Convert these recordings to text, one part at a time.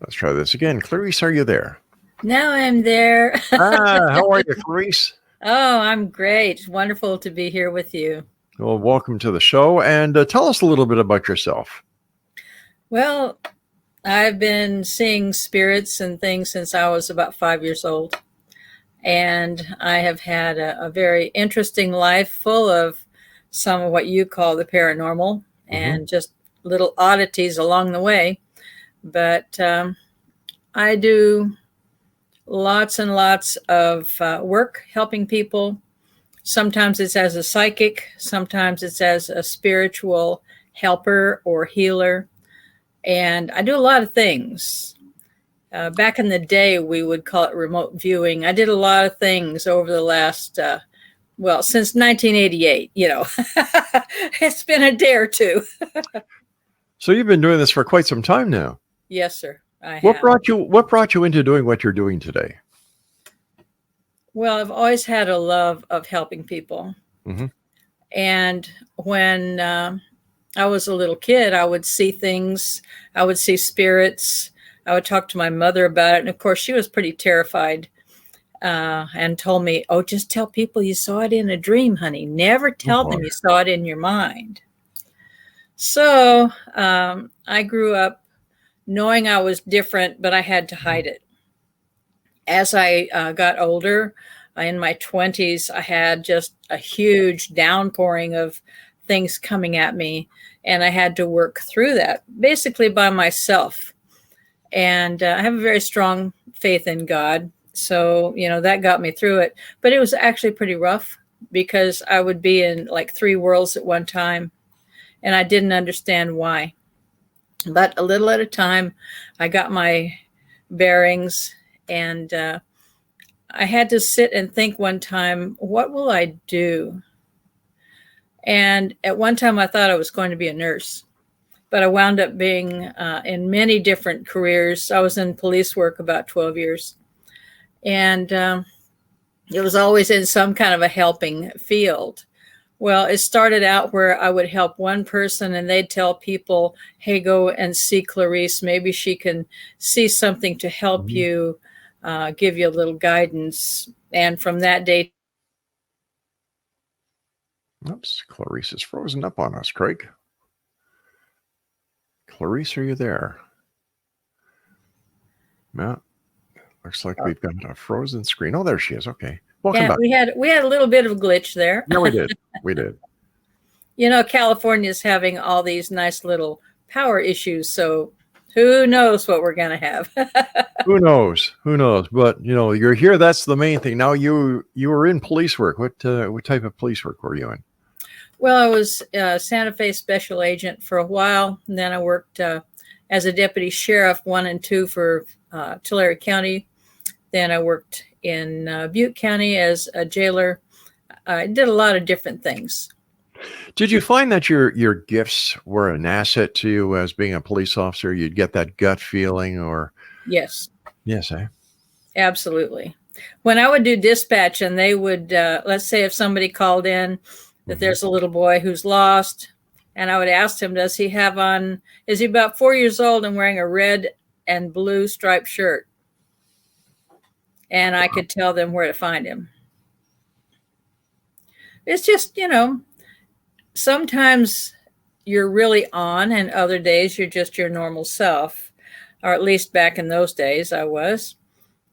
Let's try this again. Clarisse, are you there? Now I'm there. How are you, Clarisse? Oh, I'm great. Wonderful to be here with you. Well, welcome to the show, and tell us a little bit about yourself. Well, I've been seeing spirits and things since I was about 5 years old. And I have had a very interesting life full of some of what you call the paranormal and just little oddities along the way. But I do lots and lots of work helping people. Sometimes it's as a psychic, sometimes it's as a spiritual helper or healer. And I do a lot of things. Back in the day, we would call it remote viewing. I did a lot of things over the last, since 1988, it's been a day or two. So you've been doing this for quite some time now. Yes, sir. I have. What brought you into doing what you're doing today? Well, I've always had a love of helping people. And when I was a little kid, I would see things, I would see spirits. I would talk to my mother about it. And of course, she was pretty terrified and told me, oh, just tell people you saw it in a dream, honey. Never tell them you saw it in your mind. So I grew up knowing I was different, but I had to hide it. As I got older, in my 20s, I had just a huge downpouring of things coming at me. And I had to work through that basically by myself. And I have a very strong faith in God. So, that got me through it. But it was actually pretty rough because I would be in like 3 worlds at one time. And I didn't understand why. But a little at a time, I got my bearings. And I had to sit and think one time, what will I do? And at one time, I thought I was going to be a nurse. But I wound up being in many different careers. I was in police work about 12 years. And it was always in some kind of a helping field. Well, it started out where I would help one person and they'd tell people, hey, go and see Clarisse. Maybe she can see something to help you, give you a little guidance. And from that day. Oops, Clarisse is frozen up on us, Craig. Clarisse, are you there? Yeah, looks like we've got a frozen screen. Oh, there she is. Okay, welcome back. We had a little bit of a glitch there. Yeah, we did. We did. California is having all these nice little power issues, so who knows what we're going to have? Who knows? But you're here. That's the main thing. Now you were in police work. What type of police work were you in? Well, I was Santa Fe special agent for a while, and then I worked as a deputy sheriff 1 and 2 for Tulare County. Then I worked in Butte County as a jailer. I did a lot of different things. Did you find that your gifts were an asset to you as being a police officer? You'd get that gut feeling, or? Yes. Yes, eh? Absolutely. When I would do dispatch, and they would, let's say, if somebody called in that there's a little boy who's lost, and I would ask him, is he about 4 years old and wearing a red and blue striped shirt? And I could tell them where to find him. It's just, sometimes you're really on, and other days you're just your normal self, or at least back in those days I was.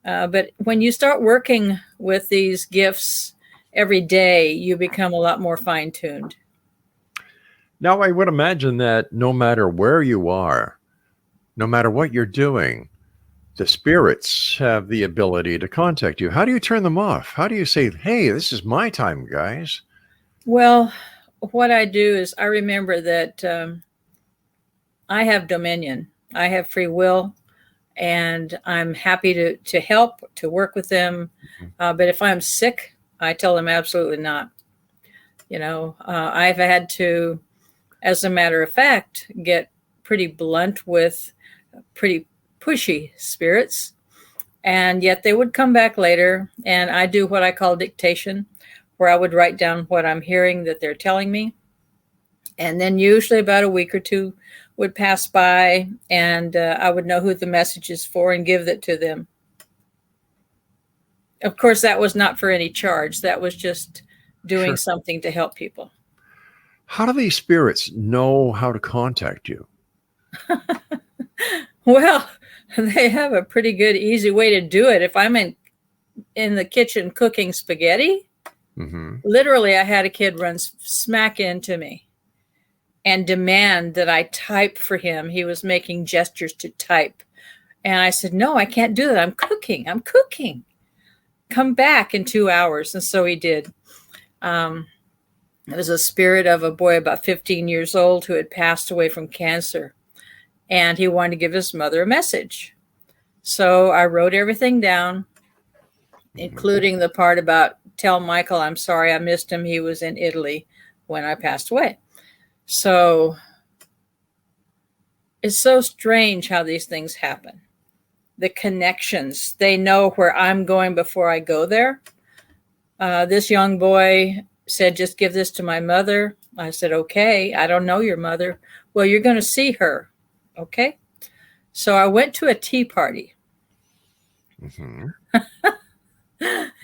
But when you start working with these gifts every day, you become a lot more fine-tuned. Now, I would imagine that no matter where you are, no matter what you're doing, the spirits have the ability to contact you. How do you turn them off? How do you say, hey, this is my time, guys? Well, what I do is I remember that I have dominion. I have free will, and I'm happy to help, to work with them. But if I'm sick, I tell them absolutely not. I've had to, as a matter of fact, get pretty blunt with pretty pushy spirits, and yet they would come back later, and I do what I call dictation, where I would write down what I'm hearing that they're telling me. And then usually about a week or 2 would pass by, and I would know who the message is for and give that to them. Of course, that was not for any charge. That was just doing Sure. something to help people. How do these spirits know how to contact you? Well, they have a pretty good, easy way to do it. If I'm in the kitchen cooking spaghetti, literally I had a kid run smack into me and demand that I type for him. He was making gestures to type. And I said, no, I can't do that. I'm cooking. Come back in 2 hours. And so he did. It was a spirit of a boy about 15 years old who had passed away from cancer. And he wanted to give his mother a message. So I wrote everything down, including the part about tell Michael I'm sorry I missed him. He was in Italy when I passed away. So it's so strange how these things happen. The connections, they know where I'm going before I go there. This young boy said, just give this to my mother. I said, okay, I don't know your mother. Well, you're going to see her. Okay. So I went to a tea party in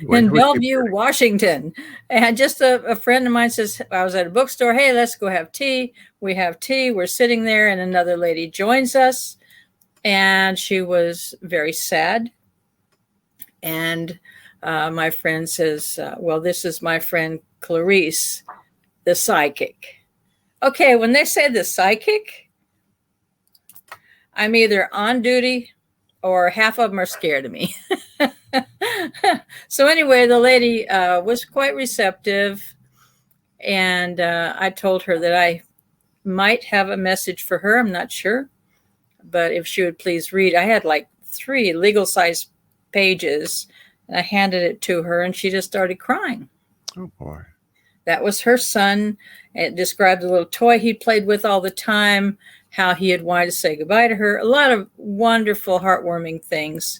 Bellevue, Washington. And just a friend of mine says, I was at a bookstore. Hey, let's go have tea. We have tea. We're sitting there and another lady joins us. And she was very sad. And my friend says, well, this is my friend Clarisse, the psychic. Okay, when they say the psychic, I'm either on duty or half of them are scared of me. So anyway, the lady was quite receptive. And I told her that I might have a message for her. I'm not sure. But if she would please read, I had like 3 legal-sized pages, and I handed it to her, and she just started crying. Oh, boy. That was her son. It described the little toy he played with all the time, how he had wanted to say goodbye to her, a lot of wonderful, heartwarming things.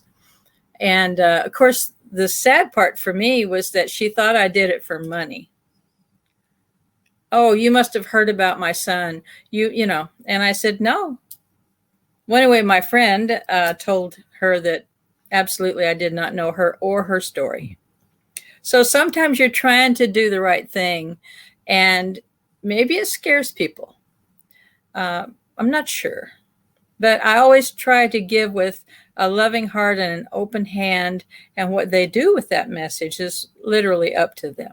And, of course, the sad part for me was that she thought I did it for money. Oh, you must have heard about my son. You know, and I said, no. Well, anyway, my friend told her that absolutely I did not know her or her story. So sometimes you're trying to do the right thing, and maybe it scares people. I'm not sure. But I always try to give with a loving heart and an open hand, and what they do with that message is literally up to them.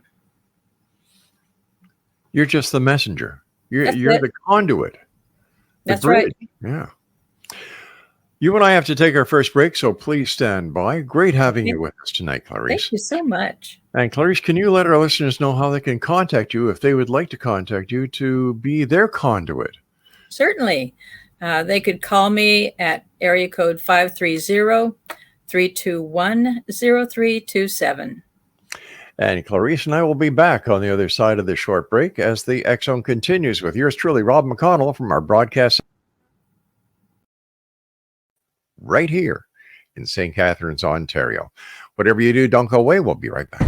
You're just the messenger. You're the conduit. That's right. Yeah. You and I have to take our first break, so please stand by. Great having you with us tonight, Clarisse. Thank you so much. And Clarisse, can you let our listeners know how they can contact you if they would like to contact you to be their conduit? Certainly. They could call me at area code 530-321-0327. And Clarisse and I will be back on the other side of this short break as the X Zone continues with yours truly, Rob McConnell, from our broadcast right here in St. Catharines, Ontario. Whatever you do, don't go away. We'll be right back.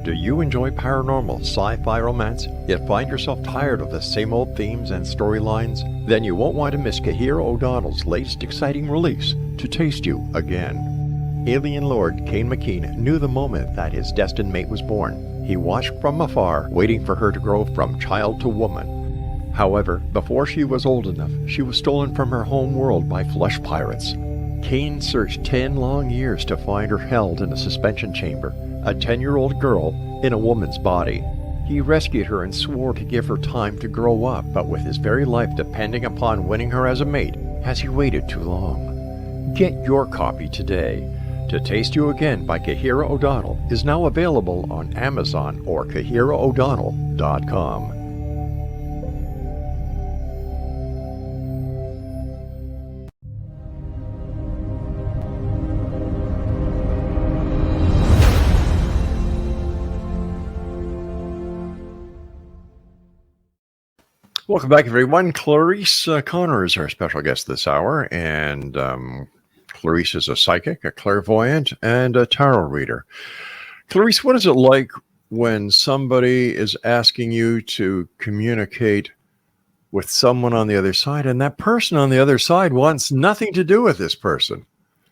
Do you enjoy paranormal, sci-fi romance, yet find yourself tired of the same old themes and storylines? Then you won't want to miss Kahira O'Donnell's latest exciting release, To Taste You Again. Alien Lord Kane McKean knew the moment that his destined mate was born. He watched from afar, waiting for her to grow from child to woman. However, before she was old enough, she was stolen from her home world by flesh pirates. Kane searched 10 long years to find her held in a suspension chamber, a 10-year-old girl in a woman's body. He rescued her and swore to give her time to grow up, but with his very life depending upon winning her as a mate, has he waited too long? Get your copy today. To Taste You Again by Kahira O'Donnell is now available on Amazon or KahiraO'Donnell.com. Welcome back, everyone. Clarisse Connor is our special guest this hour, and Clarisse is a psychic, a clairvoyant, and a tarot reader. Clarisse, what is it like when somebody is asking you to communicate with someone on the other side, and that person on the other side wants nothing to do with this person?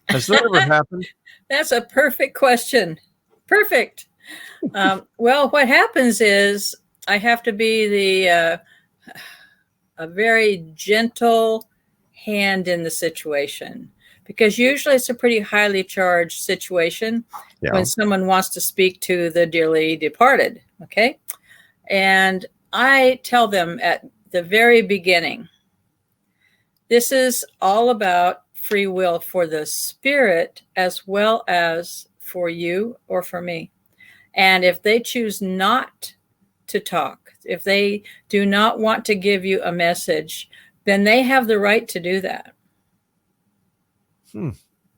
Has that ever happened? That's a perfect question. Perfect. Well, what happens is I have to be a very gentle hand in the situation, because usually it's a pretty highly charged situation when someone wants to speak to the dearly departed. Okay. And I tell them at the very beginning, this is all about free will for the spirit as well as for you or for me. And if they choose not to talk, if they do not want to give you a message, then they have the right to do that.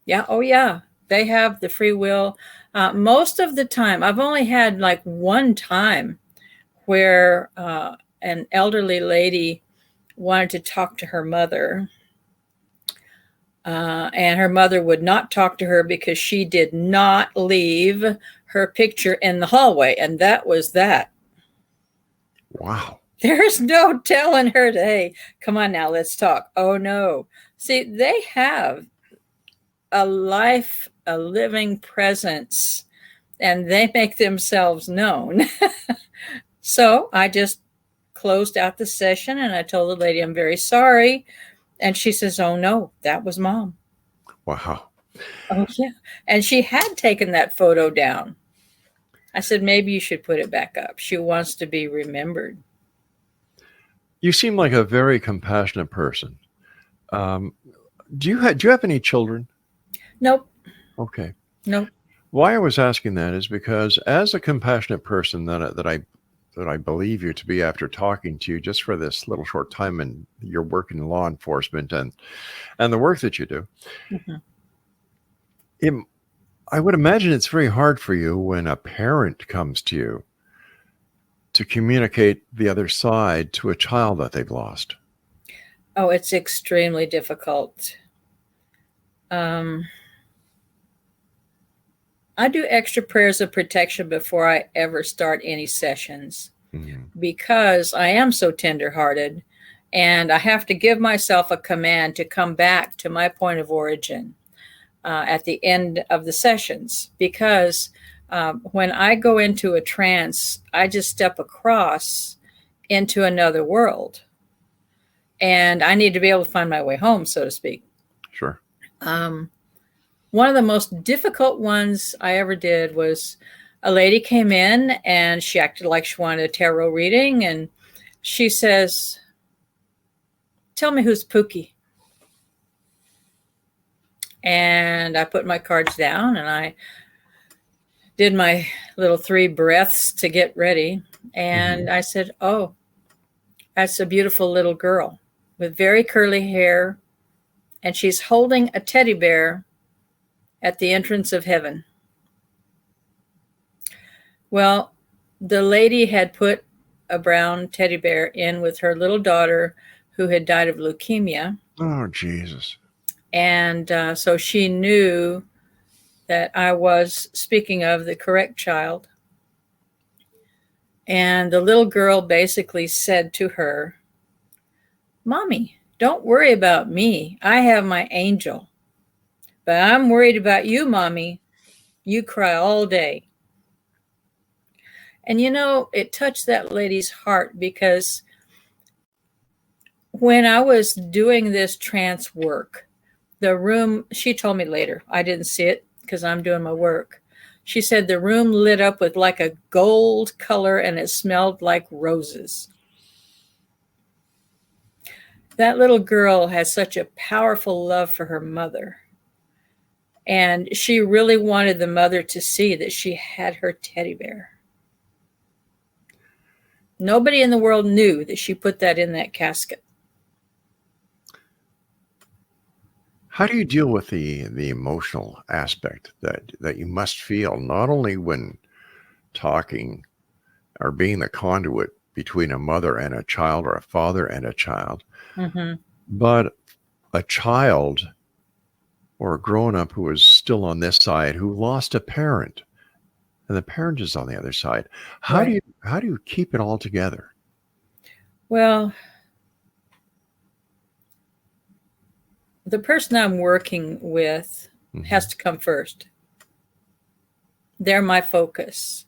Yeah. Oh, yeah. They have the free will. Most of the time, I've only had like one time where an elderly lady wanted to talk to her mother. And her mother would not talk to her because she did not leave her picture in the hallway. And that was that. Wow. There's no telling her to, hey, come on now, let's talk. Oh, no. See, they have a life, a living presence, and they make themselves known. So I just closed out the session and I told the lady, I'm very sorry. And she says, oh, no, that was Mom. Wow. Oh, yeah. And she had taken that photo down. I said, maybe you should put it back up. She wants to be remembered. You seem like a very compassionate person. Do you have any children? Nope. Okay. Nope. Why I was asking that is because as a compassionate person that I believe you to be after talking to you just for this little short time in your work in law enforcement and the work that you do, I would imagine it's very hard for you when a parent comes to you to communicate the other side to a child that they've lost. Oh, it's extremely difficult. I do extra prayers of protection before I ever start any sessions because I am so tenderhearted and I have to give myself a command to come back to my point of origin at the end of the sessions, because when I go into a trance, I just step across into another world and I need to be able to find my way home, so to speak. Sure. One of the most difficult ones I ever did was a lady came in and she acted like she wanted a tarot reading. And she says, tell me who's Pookie. And I put my cards down and I did my little 3 breaths to get ready. And I said, oh, that's a beautiful little girl with very curly hair. And she's holding a teddy bear at the entrance of heaven. Well, the lady had put a brown teddy bear in with her little daughter who had died of leukemia. Oh, Jesus. And so she knew that I was speaking of the correct child. And the little girl basically said to her, Mommy, don't worry about me. I have my angel. But I'm worried about you, Mommy. You cry all day. And you know, it touched that lady's heart because when I was doing this trance work, the room, she told me later, I didn't see it because I'm doing my work. She said the room lit up with like a gold color and it smelled like roses. That little girl has such a powerful love for her mother. And she really wanted the mother to see that she had her teddy bear. Nobody in the world knew that she put that in that casket. How do you deal with the emotional aspect that you must feel, not only when talking or being the conduit between a mother and a child or a father and a child. Mm-hmm. But a child or a grown-up who is still on this side who lost a parent and the parent is on the other side. How do you keep it all together? Well, the person I'm working with has to come first. They're my focus.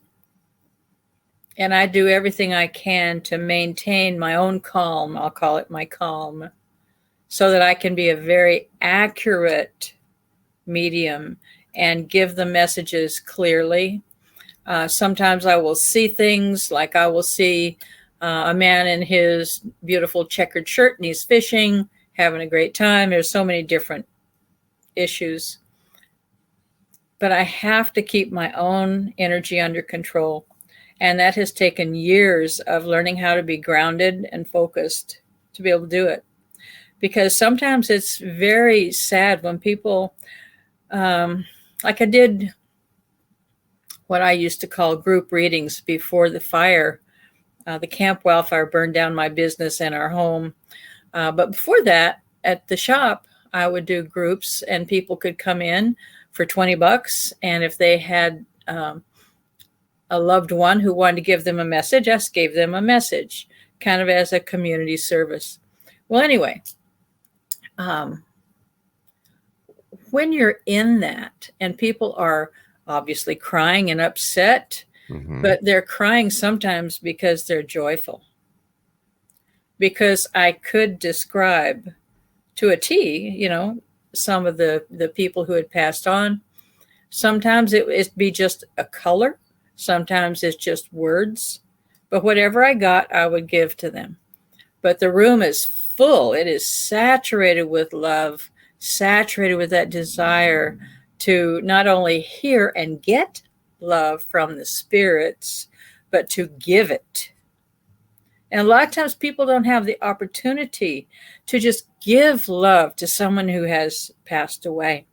And I do everything I can to maintain my own calm. I'll call it my calm, so that I can be a very accurate medium and give the messages clearly. Sometimes I will see things, like I will see a man in his beautiful checkered shirt and he's fishing, having a great time. There's so many different issues. But I have to keep my own energy under control. And that has taken years of learning how to be grounded and focused to be able to do it. Because sometimes it's very sad when people, like I did what I used to call group readings before the fire. The camp wildfire burned down my business and our home. But before that, at the shop, I would do groups and people could come in for $20. And if they had a loved one who wanted to give them a message, I just gave them a message, kind of as a community service. Well, anyway, when you're in that and people are obviously crying and upset, but they're crying sometimes because they're joyful. Because I could describe to a T, some of the people who had passed on. Sometimes it'd be just a color. Sometimes it's just words. But whatever I got, I would give to them. But the room is full. It is saturated with love, saturated with that desire to not only hear and get love from the spirits, but to give it. And a lot of times people don't have the opportunity to just give love to someone who has passed away.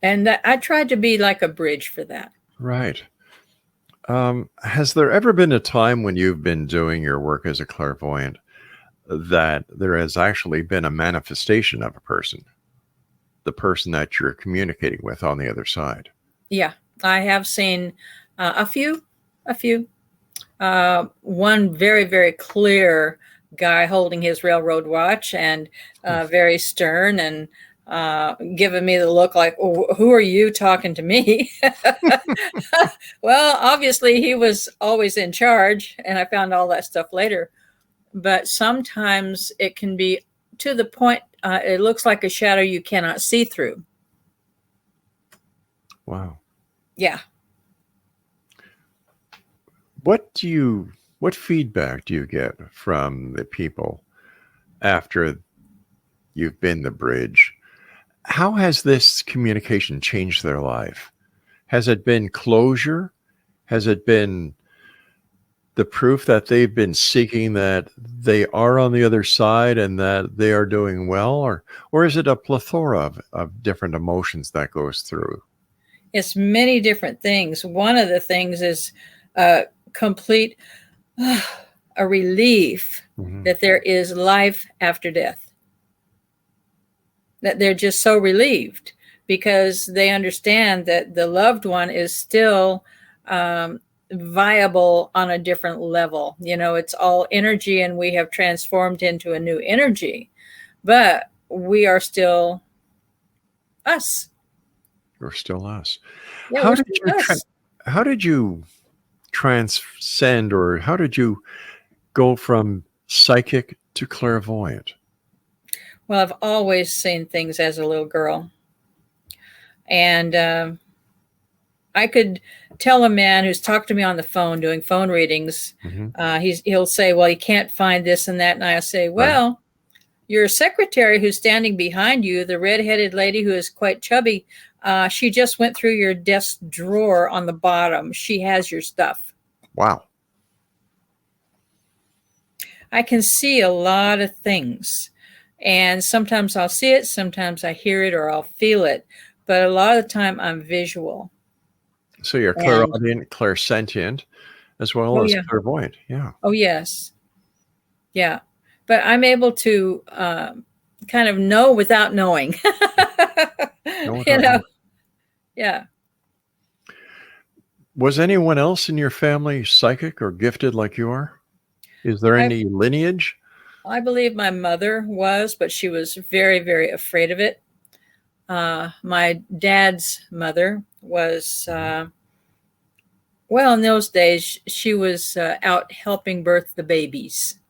And I tried to be like a bridge for that. Right. Has there ever been a time when you've been doing your work as a clairvoyant that there has actually been a manifestation of a person, the person that you're communicating with on the other side? Yeah, I have seen a few. One very, very clear guy holding his railroad watch and very stern and giving me the look like, oh, who are you talking to me? Well, obviously he was always in charge, and I found all that stuff later. But sometimes it can be to the point, it looks like a shadow you cannot see through. Wow. Yeah. What feedback do you get from the people after you've been the bridge? How has this communication changed their life? Has it been closure? Has it been the proof that they've been seeking, that they are on the other side and that they are doing well? Or is it a plethora of different emotions that goes through? It's many different things. One of the things is complete a relief that there is life after death. That they're just so relieved because they understand that the loved one is still viable on a different level. It's all energy and we have transformed into a new energy, but we are still us. We're still us. Yeah, How did you transcend, or how did you go from psychic to clairvoyant? Well, I've always seen things as a little girl. And I could tell a man who's talked to me on the phone doing phone readings, he'll say, well, he can't find this and that. And I'll say, well, your secretary who's standing behind you, the redheaded lady who is quite chubby, she just went through your desk drawer on the bottom. She has your stuff. Wow. I can see a lot of things. And sometimes I'll see it, sometimes I hear it, or I'll feel it. But a lot of the time I'm visual. So you're clairaudient, clairsentient, as well Oh as yeah. clairvoyant. Yeah. Oh yes. Yeah. But I'm able to kind of know without knowing. No, You no. know. Yeah. Was anyone else in your family psychic or gifted like you are? Is there I any lineage? I believe my mother was, but she was very, very afraid of it. My dad's mother was, well, in those days, she was out helping birth the babies.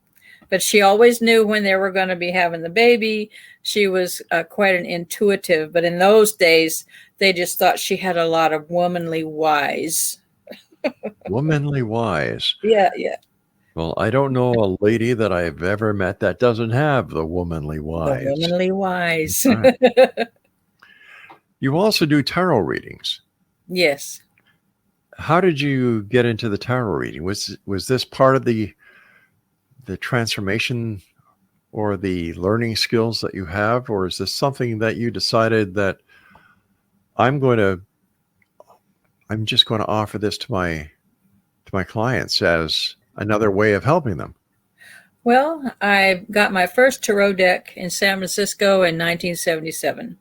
But she always knew when they were going to be having the baby. She was quite an intuitive. But in those days, they just thought she had a lot of womanly wise. Womanly wise. Yeah, yeah. Well, I don't know a lady that I've ever met that doesn't have the womanly The wise. womanly wise. Right. You also do tarot readings. Yes. How did you get into the tarot reading? Was this part of the transformation or the learning skills that you have, or is this something that you decided that I'm just going to offer this to my clients as another way of helping them? Well, I got my first tarot deck in San Francisco in 1977,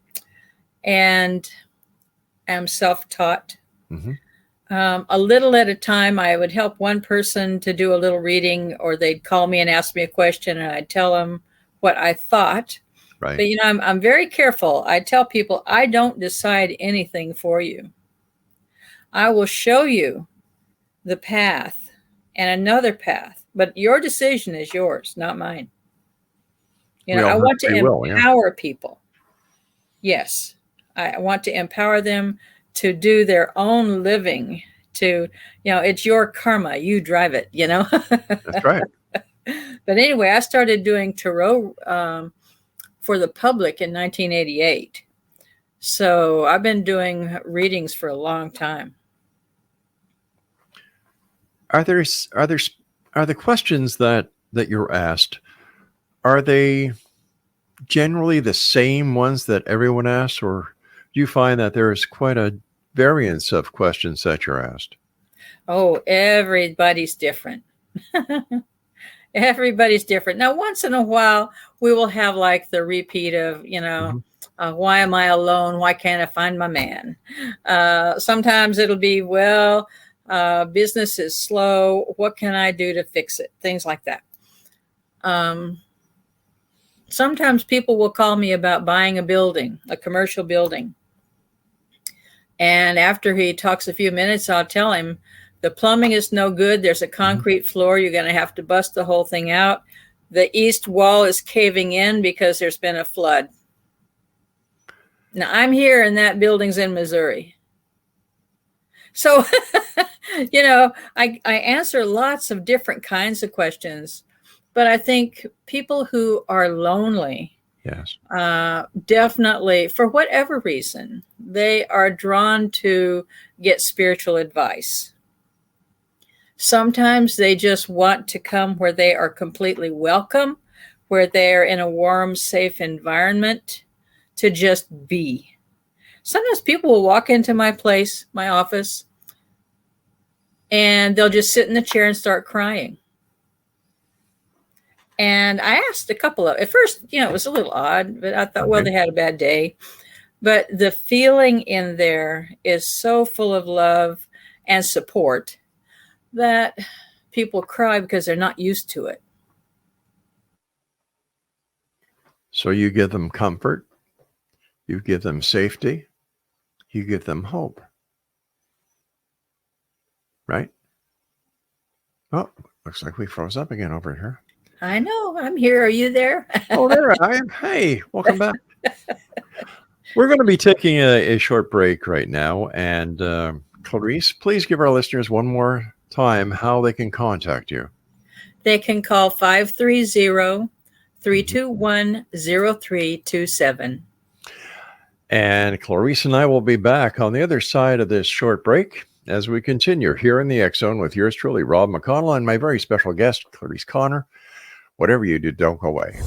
and am self-taught. Mm-hmm. A little at a time, I would help one person to do a little reading, or they'd call me and ask me a question, and I'd tell them what I thought. Right. But, I'm very careful. I tell people, I don't decide anything for you. I will show you the path and another path, but your decision is yours, not mine. We all I have want to free will, yeah. empower people. Yes, I want to empower them to do their own living, to, it's your karma, you drive it, That's right. But anyway, I started doing tarot for the public in 1988. So I've been doing readings for a long time. Are the questions that you're asked, are they generally the same ones that everyone asks, or do you find that there's quite a variance of questions that you're asked? Oh, everybody's different. Everybody's different. Now, once in a while, we will have like the repeat of, why am I alone? Why can't I find my man? Sometimes it'll be, well, business is slow. What can I do to fix it? Things like that. Sometimes people will call me about buying a building, a commercial building. And after he talks a few minutes, I'll tell him, the plumbing is no good. There's a concrete floor. You're going to have to bust the whole thing out. The east wall is caving in because there's been a flood. Now, I'm here and that building's in Missouri. So, I answer lots of different kinds of questions. But I think people who are lonely, yes, definitely, for whatever reason, they are drawn to get spiritual advice. Sometimes they just want to come where they are completely welcome, where they're in a warm, safe environment to just be. Sometimes people will walk into my place, my office, and they'll just sit in the chair and start crying. And I asked a couple of, at first, it was a little odd, but I thought, well, they had a bad day. But the feeling in there is so full of love and support that people cry because they're not used to it. So you give them comfort, you give them safety, you give them hope. Right? Oh, looks like we froze up again over here. I know. I'm here. Are you there? Oh, there I am. Hey, welcome back. We're going to be taking a short break right now. And Clarisse, please give our listeners one more time how they can contact you. They can call 530-321-0327. And Clarisse and I will be back on the other side of this short break as we continue here in the X Zone with yours truly, Rob McConnell, and my very special guest, Clarisse Conner. Whatever you do, don't go away.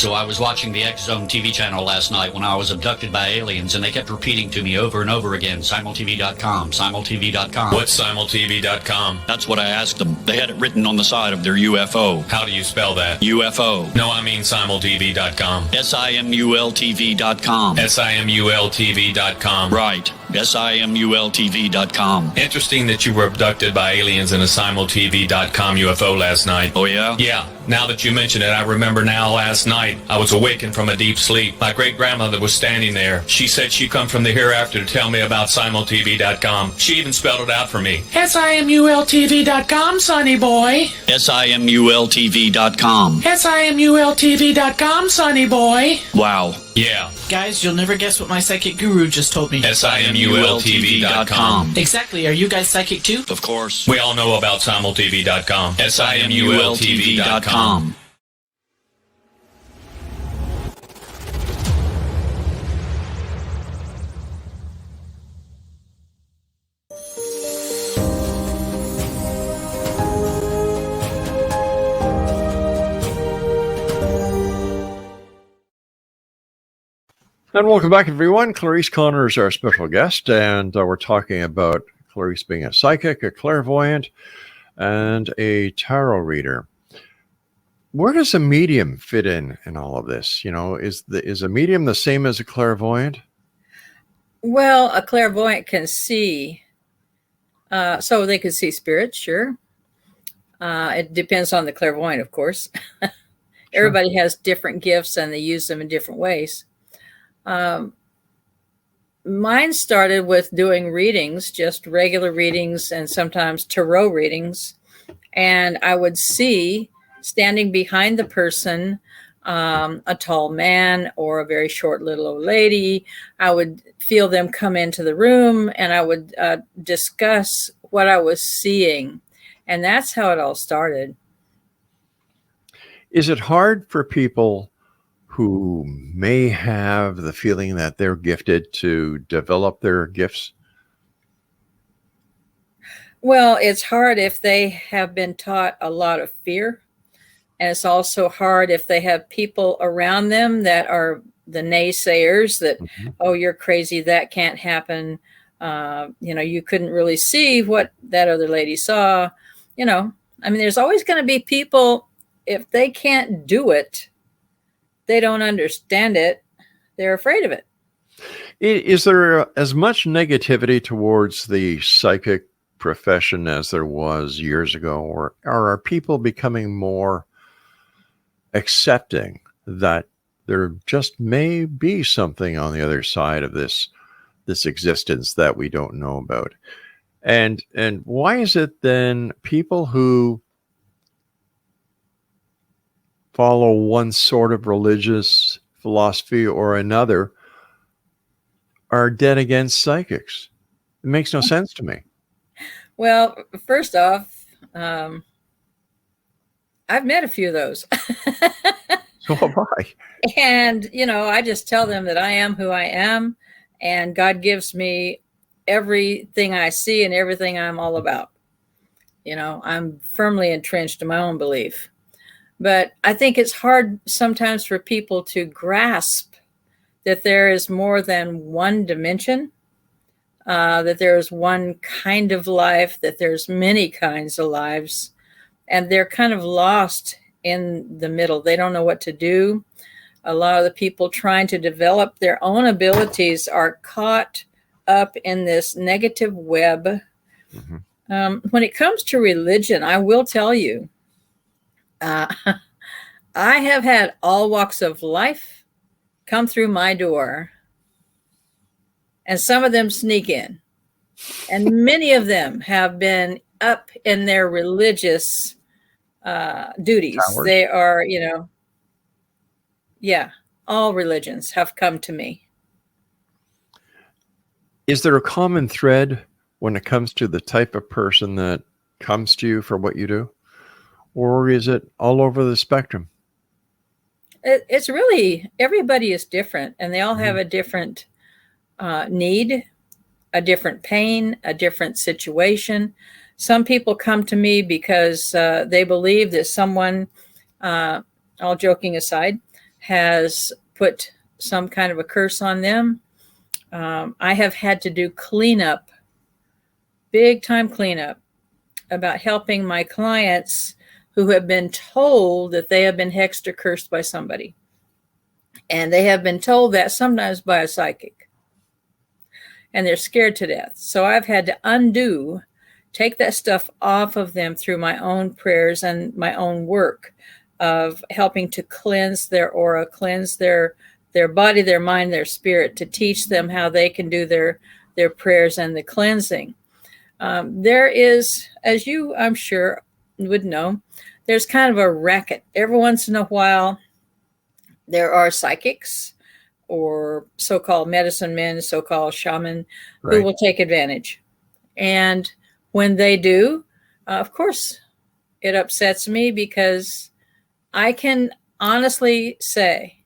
So I was watching the X Zone TV channel last night when I was abducted by aliens, and they kept repeating to me over and over again, simultv.com, simultv.com. What's simultv.com? That's what I asked them. They had it written on the side of their UFO. How do you spell that? UFO. No, I mean simultv.com. simultv.com. simultv.com. Right. simultv.com. Interesting that you were abducted by aliens in a simultv.com UFO last night. Oh, yeah? Yeah. Now that you mention it, I remember now last night I was awakened from a deep sleep. My great-grandmother was standing there. She said she come from the hereafter to tell me about simultv.com. She even spelled it out for me. simultv.com, sonny boy. simultv.com. simultv.com, sonny boy. Wow. Yeah. Guys, you'll never guess what my psychic guru just told me. simultv.com. Exactly. Are you guys psychic too? Of course. We all know about simultv.com. simultv.com. And welcome back, everyone. Clarisse Conner is our special guest, and we're talking about Clarisse being a psychic, a clairvoyant, and a tarot reader. Where does a medium fit in all of this? You know, is a medium the same as a clairvoyant? Well, a clairvoyant can see, so they could see spirits, sure. It depends on the clairvoyant, of course. Everybody has different gifts and they use them in different ways. Mine started with doing readings, just regular readings and sometimes tarot readings. And I would see standing behind the person, a tall man or a very short little old lady. I would feel them come into the room and I would discuss what I was seeing. And that's how it all started. Is it hard for people who may have the feeling that they're gifted to develop their gifts? Well, it's hard if they have been taught a lot of fear. And it's also hard if they have people around them that are the naysayers that, oh, you're crazy, that can't happen. You couldn't really see what that other lady saw. There's always going to be people, if they can't do it, they don't understand it, they're afraid of it. Is there as much negativity towards the psychic profession as there was years ago, or are people becoming more accepting that there just may be something on the other side of this existence that we don't know about? And why is it then people who follow one sort of religious philosophy or another are dead against psychics? It makes no sense to me. Well, first off, I've met a few of those. So have I. And, I just tell them that I am who I am, and God gives me everything I see and everything I'm all about. I'm firmly entrenched in my own belief. But I think it's hard sometimes for people to grasp that there is more than one dimension, that there is one kind of life, that there's many kinds of lives, and they're kind of lost in the middle. They don't know what to do. A lot of the people trying to develop their own abilities are caught up in this negative web. When it comes to religion, I will tell you, I have had all walks of life come through my door, and some of them sneak in, and many of them have been up in their religious duties. Towers. They are, all religions have come to me. Is there a common thread when it comes to the type of person that comes to you for what you do? Or is it all over the spectrum? It's really, everybody is different, and they all have a different need, a different pain, a different situation. Some people come to me because they believe that someone, all joking aside, has put some kind of a curse on them. I have had to do cleanup, big time cleanup, about helping my clients who have been told that they have been hexed or cursed by somebody. And they have been told that sometimes by a psychic. And they're scared to death. So I've had to take that stuff off of them through my own prayers and my own work of helping to cleanse their aura, cleanse their body, their mind, their spirit, to teach them how they can do their prayers and the cleansing. There is, as you, I'm sure, would know, there's kind of a racket. Every once in a while, there are psychics or so-called medicine men, so-called shaman, Right. who will take advantage. And when they do, of course, it upsets me, because I can honestly say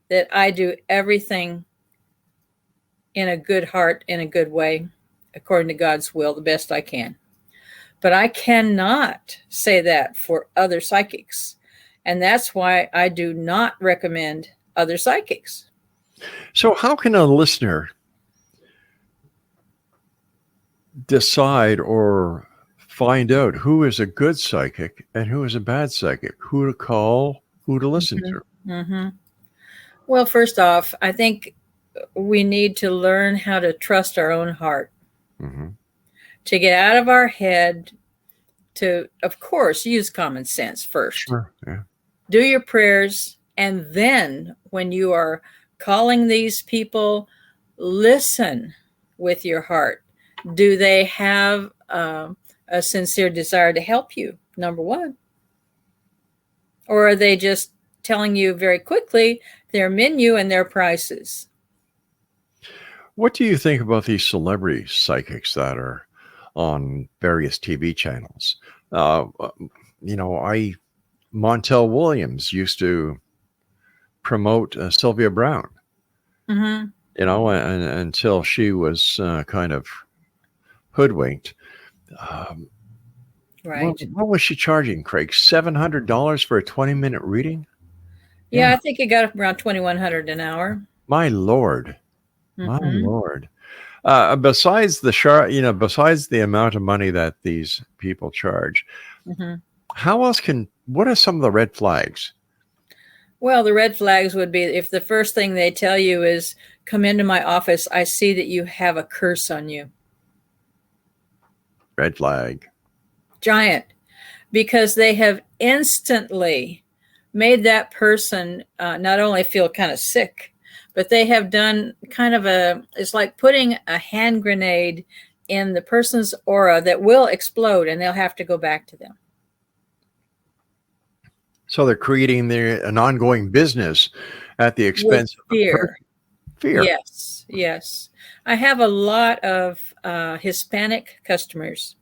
that I do everything in a good heart, in a good way, according to God's will, the best I can. But I cannot say that for other psychics. And that's why I do not recommend other psychics. So how can a listener decide or find out who is a good psychic and who is a bad psychic, who to call, who to listen to? Mm-hmm. Well, first off, I think we need to learn how to trust our own heart, to get out of our head, to, of course, use common sense first. Sure. Yeah. Do your prayers, and then when you are calling these people, listen with your heart. Do they have a sincere desire to help you, number one? Or are they just telling you very quickly their menu and their prices? What do you think about these celebrity psychics that are on various TV channels? Montel Williams used to promote Sylvia Brown, Mm-hmm. until she was kind of hoodwinked. Right. What was she charging, Craig? $700 for a 20-minute reading? Yeah, I think it got up around $2,100 an hour. My Lord. My Mhm. Lord. Besides the amount of money that these people charge, Mhm. what are some of the red flags? Well, the red flags would be if the first thing they tell you is, come into my office, I see that you have a curse on you. Red flag. Giant. Because they have instantly made that person not only feel kind of sick, but they have done kind of it's like putting a hand grenade in the person's aura that will explode, and they'll have to go back to them. So they're creating an ongoing business at the expense of fear. Fear. Yes, yes. I have a lot of Hispanic customers,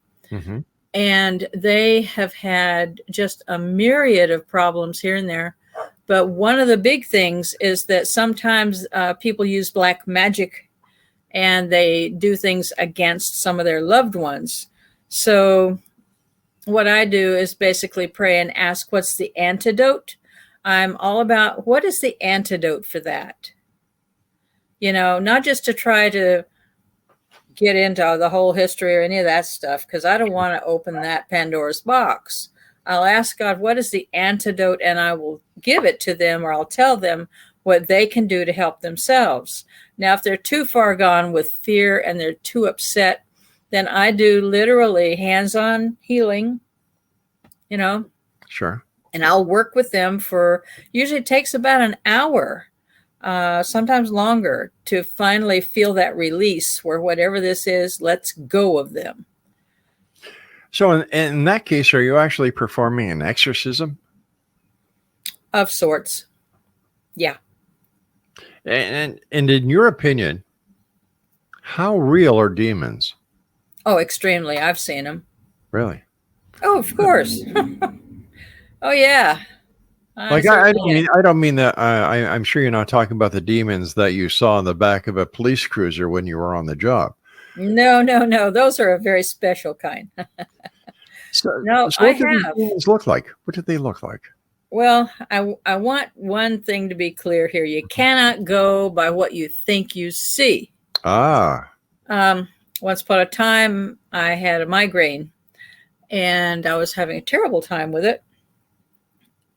and they have had just a myriad of problems here and there. But one of the big things is that sometimes people use black magic, and they do things against some of their loved ones. So what I do is basically pray and ask, what's the antidote? I'm all about, what is the antidote for that? Not just to try to get into the whole history or any of that stuff, because I don't want to open that Pandora's box. I'll ask God, what is the antidote? And I will give it to them, or I'll tell them what they can do to help themselves. Now, if they're too far gone with fear and they're too upset, then I do literally hands-on healing, Sure. and I'll work with them usually it takes about an hour, sometimes longer, to finally feel that release where whatever this is, let's go of them. So in that case, are you actually performing an exorcism? Of sorts. Yeah. And in your opinion, how real are demons? Oh, extremely. I've seen them. Really? Oh, of course. Oh, yeah. I don't mean that. I'm sure you're not talking about the demons that you saw in the back of a police cruiser when you were on the job. No. Those are a very special kind. So No, what I do these have. demons look like? What did they look like? Well, I want one thing to be clear here. You cannot go by what you think you see. Ah. Once upon a time, I had a migraine, and I was having a terrible time with it.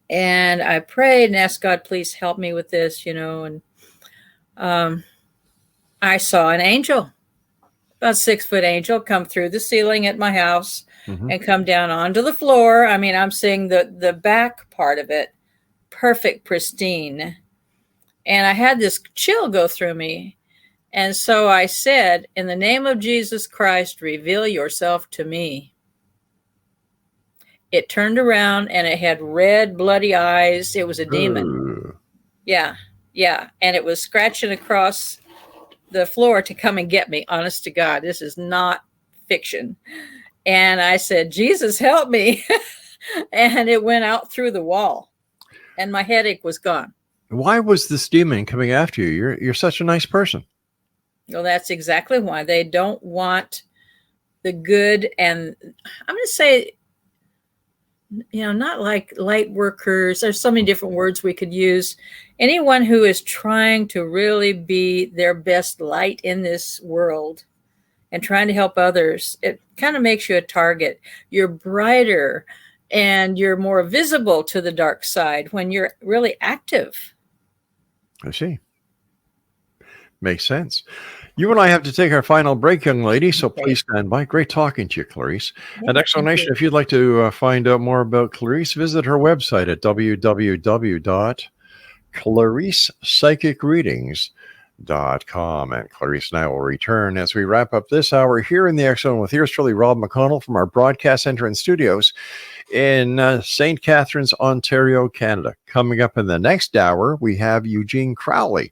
And I prayed and asked God, please help me with this, and I saw an angel, about 6-foot angel, come through the ceiling at my house and come down onto the floor. I mean, I'm seeing the back part of it, perfect, pristine. And I had this chill go through me. And so I said, in the name of Jesus Christ, reveal yourself to me. It turned around and it had red, bloody eyes. It was a demon. Yeah. And it was scratching across the floor to come and get me. Honest to God, this is not fiction. And I said, Jesus, help me. And it went out through the wall. And my headache was gone. Why was this demon coming after you? You're such a nice person. Well, that's exactly why. They don't want the good. And I'm going to say, not like light workers. There's so many different words we could use. Anyone who is trying to really be their best light in this world and trying to help others, it kind of makes you a target. You're brighter and you're more visible to the dark side when you're really active. I see. Makes sense. You and I have to take our final break, young lady, so please stand by. Great talking to you, Clarisse. And Exonation, if you'd like to find out more about Clarisse, visit her website at www.clarissepsychicreadings.com. And Clarisse and I will return as we wrap up this hour here in the X Zone with yours truly, Rob McConnell, from our broadcast center and studios in St. Catharines, Ontario, Canada. Coming up in the next hour, we have Eugene Crowley.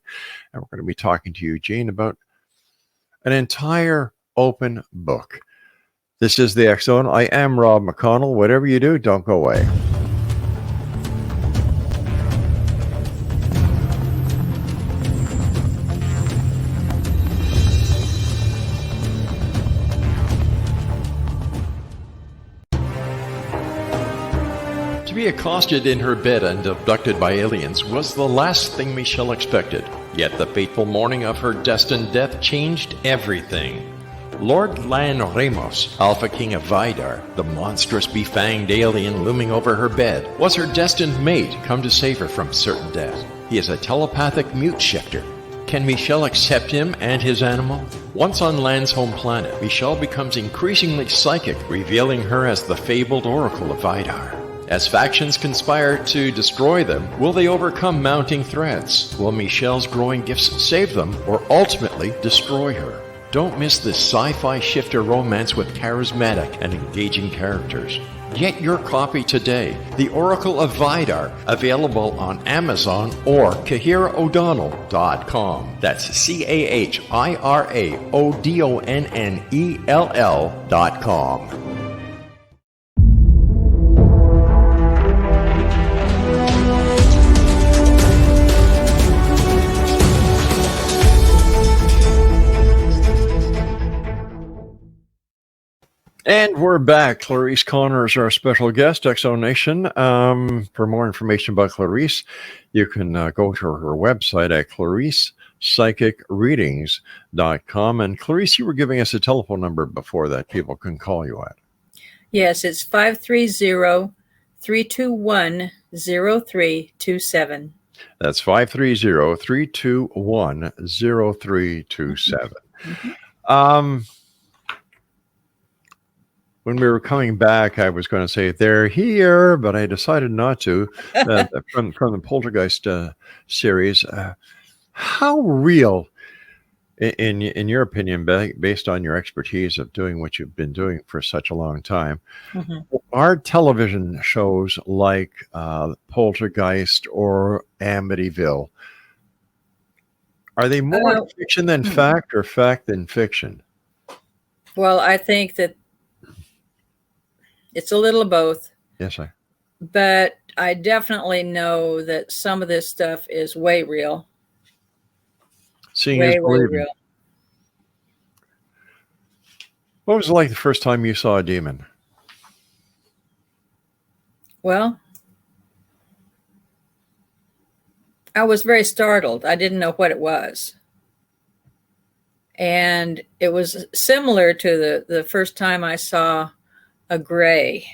And we're going to be talking to Eugene about an entire open book. This is the X Zone. I am Rob McConnell. Whatever you do, don't go away. To be accosted in her bed and abducted by aliens was the last thing Michelle expected. Yet the fateful morning of her destined death changed everything. Lord Lan Ramos, Alpha King of Vidar, the monstrous befanged alien looming over her bed, was her destined mate come to save her from certain death. He is a telepathic mute shifter. Can Michelle accept him and his animal? Once on Lan's home planet, Michelle becomes increasingly psychic, revealing her as the fabled Oracle of Vidar. As factions conspire to destroy them, will they overcome mounting threats? Will Michelle's growing gifts save them or ultimately destroy her? Don't miss this sci-fi shifter romance with charismatic and engaging characters. Get your copy today. The Oracle of Vidar, available on Amazon or CahiraO'Donnell.com. That's CahiraO'Donnell.com. And we're back. Clarisse Conner is our special guest, Exonation. For more information about Clarisse, you can go to her website at ClarисsePsychicReadings.com. And Clarisse, you were giving us a telephone number before that people can call you at. Yes, it's 530-321-0327. That's 530-321-0327. When we were coming back, I was going to say they're here, but I decided not to. From the Poltergeist series, how real, in your opinion, based on your expertise of doing what you've been doing for such a long time, are television shows like Poltergeist or Amityville, are they more fiction than fact or fact than fiction? Well, I think that it's a little of both. Yes, sir. But I definitely know that some of this stuff is way real. Seeing is believing. What was it like the first time you saw a demon? Well, I was very startled. I didn't know what it was. And it was similar to the first time I saw a gray.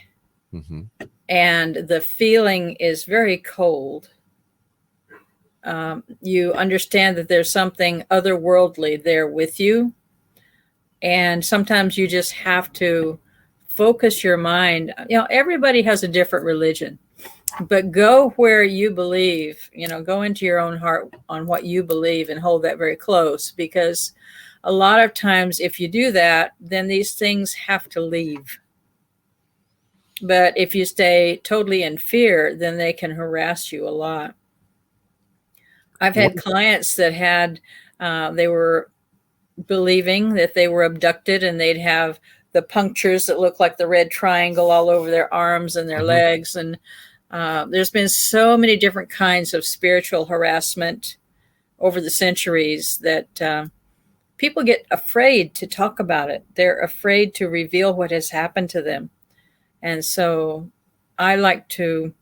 Mm-hmm. And the feeling is very cold. You understand that there's something otherworldly there with you. And sometimes you just have to focus your mind. Everybody has a different religion, but go where you believe, go into your own heart on what you believe and hold that very close, because a lot of times if you do that, then these things have to leave. But if you stay totally in fear, then they can harass you a lot. I've had clients that they were believing that they were abducted, and they'd have the punctures that look like the red triangle all over their arms and their legs. And there's been so many different kinds of spiritual harassment over the centuries that people get afraid to talk about it. They're afraid to reveal what has happened to them. And so I like to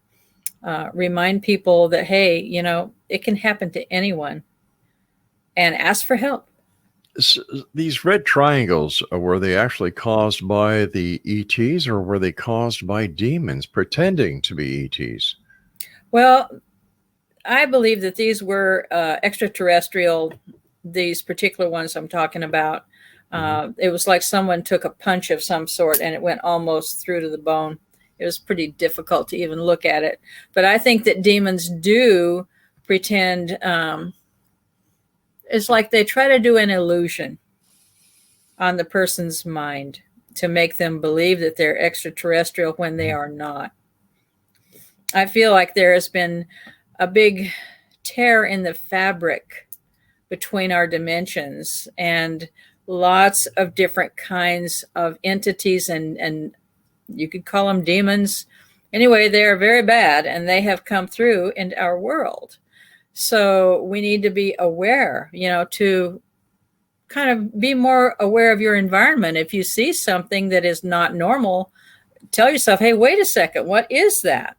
remind people that, hey, it can happen to anyone, and ask for help. So these red triangles, were they actually caused by the ETs, or were they caused by demons pretending to be ETs? Well, I believe that these were extraterrestrial, these particular ones I'm talking about. It was like someone took a punch of some sort and it went almost through to the bone. It was pretty difficult to even look at it. But I think that demons do pretend. It's like they try to do an illusion on the person's mind to make them believe that they're extraterrestrial when they are not. I feel like there has been a big tear in the fabric between our dimensions, and lots of different kinds of entities, and you could call them demons. Anyway, they are very bad, and they have come through into our world. So we need to be aware, to kind of be more aware of your environment. If you see something that is not normal, tell yourself, hey, wait a second, what is that?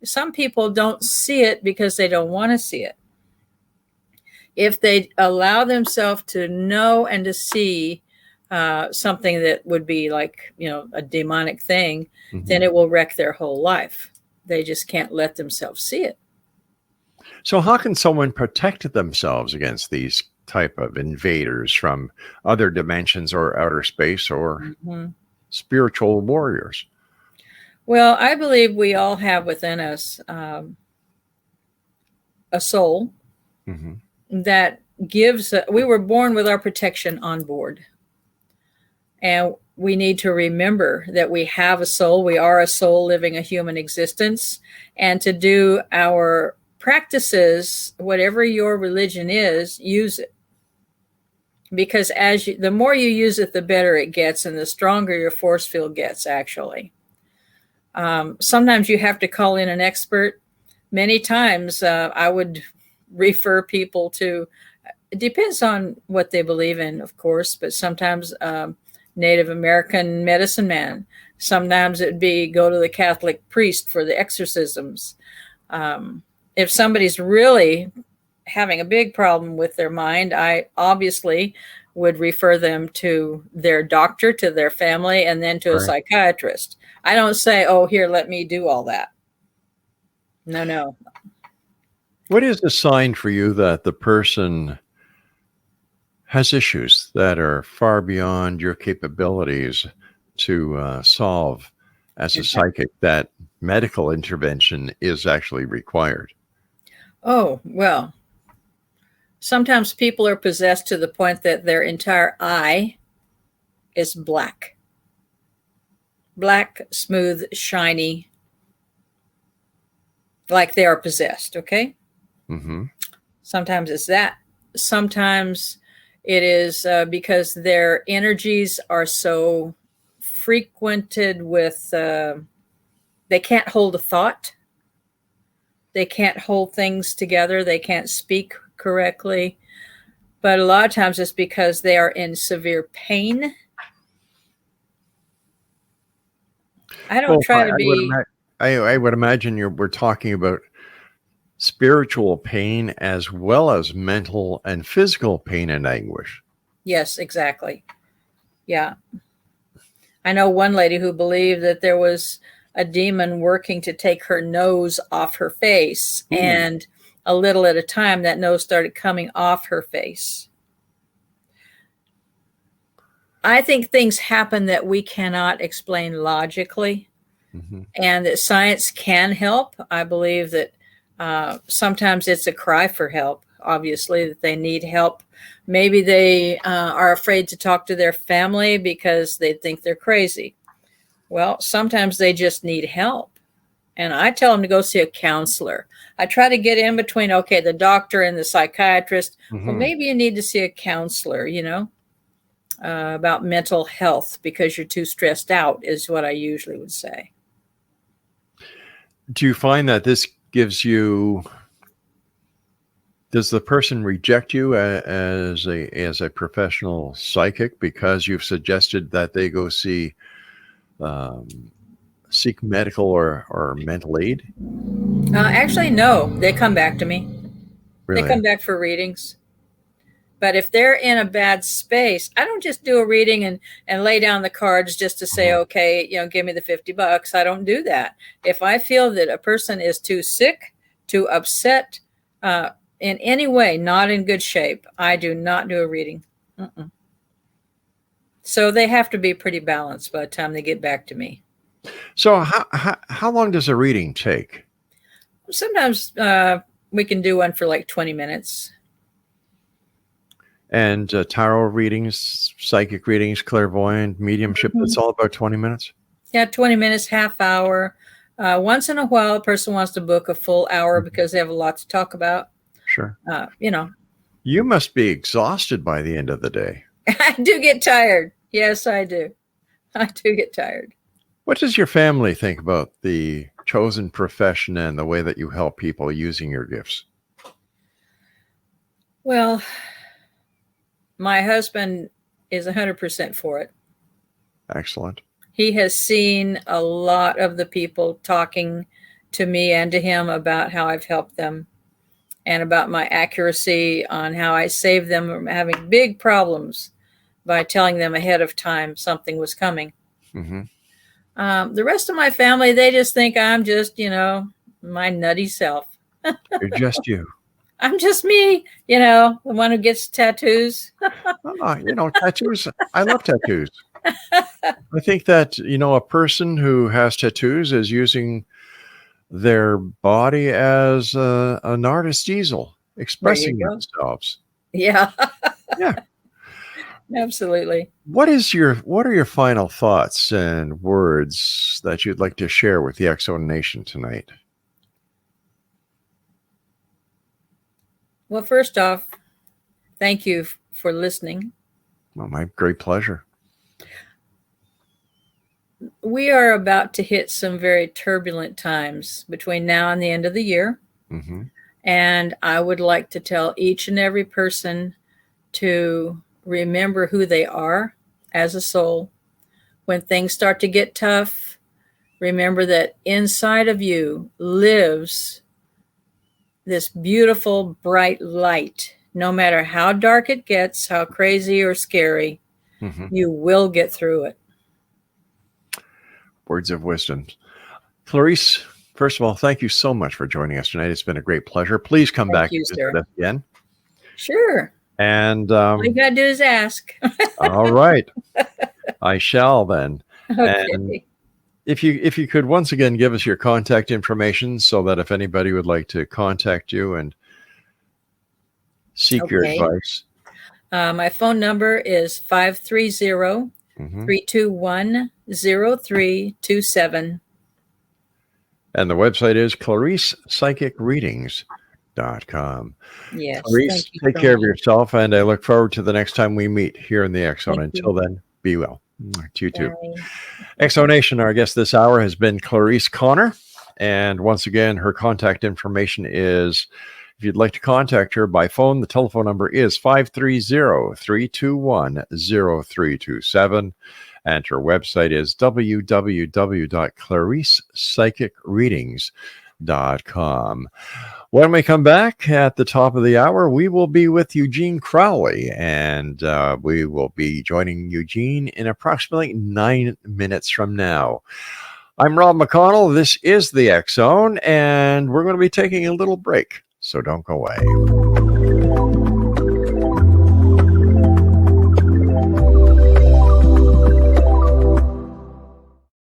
Some people don't see it because they don't want to see it. If they allow themselves to know and to see something that would be like, a demonic thing, then it will wreck their whole life. They just can't let themselves see it. So how can someone protect themselves against these type of invaders from other dimensions or outer space or spiritual warriors? Well, I believe we all have within us a soul that gives, we were born with our protection on board. And we need to remember that we have a soul. We are a soul living a human existence. And to do our practices, whatever your religion is, use it. Because the more you use it, the better it gets, and the stronger your force field gets, actually. Sometimes you have to call in an expert. Many times I would refer people to, it depends on what they believe in, of course, but sometimes Native American medicine man. Sometimes it'd be go to the Catholic priest for the exorcisms. If somebody's really having a big problem with their mind, I obviously would refer them to their doctor, to their family, and then to a psychiatrist. I don't say, oh, here, let me do all that. No. What is a sign for you that the person has issues that are far beyond your capabilities to solve as a psychic, that medical intervention is actually required? Oh, well, sometimes people are possessed to the point that their entire eye is black. Black, smooth, shiny, like they are possessed, okay? Sometimes it's that. Sometimes it is because their energies are so frequented with, they can't hold a thought. They can't hold things together. They can't speak correctly. But a lot of times it's because they are in severe pain. I don't try to be... I would imagine we're talking about spiritual pain as well as mental and physical pain and anguish. Yes, exactly. Yeah. I know one lady who believed that there was a demon working to take her nose off her face, and a little at a time that nose started coming off her face. I think things happen that we cannot explain logically, and that science can help. I believe that sometimes it's a cry for help, obviously, that they need help. Maybe they are afraid to talk to their family because they think they're crazy. Well, sometimes they just need help. And I tell them to go see a counselor. I try to get in between, okay, the doctor and the psychiatrist. Well, maybe you need to see a counselor, about mental health because you're too stressed out, is what I usually would say. Do you find that this gives you, does the person reject you as a professional psychic because you've suggested that they go seek medical or mental aid? Actually, no. They come back to me. Really? They come back for readings. But if they're in a bad space, I don't just do a reading and lay down the cards just to say, okay, give me the $50. I don't do that. If I feel that a person is too sick, too upset, in any way, not in good shape, I do not do a reading. So they have to be pretty balanced by the time they get back to me. So how long does a reading take? Sometimes we can do one for like 20 minutes. And tarot readings, psychic readings, clairvoyant, mediumship, it's all about 20 minutes? Yeah, 20 minutes, half hour. Once in a while, a person wants to book a full hour because they have a lot to talk about. Sure. You must be exhausted by the end of the day. I do get tired. Yes, I do. I do get tired. What does your family think about the chosen profession and the way that you help people using your gifts? Well, my husband is 100% for it. Excellent. He has seen a lot of the people talking to me and to him about how I've helped them and about my accuracy on how I saved them from having big problems by telling them ahead of time something was coming. The rest of my family, they just think I'm just, my nutty self. You're just you. I'm just me, the one who gets tattoos. Tattoos. I love tattoos. I think that, a person who has tattoos is using their body as an artist's easel, expressing themselves. Yeah. Yeah. Absolutely. What are your final thoughts and words that you'd like to share with the X Zone Nation tonight? Well, first off, thank you for listening. Well, my great pleasure. We are about to hit some very turbulent times between now and the end of the year. And I would like to tell each and every person to remember who they are as a soul. When things start to get tough, remember that inside of you lives this beautiful, bright light. No matter how dark it gets, how crazy or scary, you will get through it. Words of wisdom. Clarisse, first of all, thank you so much for joining us tonight. It's been a great pleasure. Please come back and visit us again. Sure. And all you got to do is ask. All right. I shall then. Okay. And if you could once again give us your contact information so that if anybody would like to contact you and seek your advice. My phone number is 530-321-0327. And the website is ClarисsePsychicReadings.com. Yes. Clarisse, take care of yourself, and I look forward to the next time we meet here in the X Zone. Until then, be well. You too. X Zone Nation, our guest this hour has been Clarisse Conner. And once again, her contact information is, if you'd like to contact her by phone, the telephone number is 530-321-0327. And her website is www.ClarисsePsychicReadings.com. When we come back at the top of the hour, we will be with Eugene Crowley, and we will be joining Eugene in approximately 9 minutes from now. I'm Rob McConnell. This is the X Zone, and we're going to be taking a little break, so don't go away.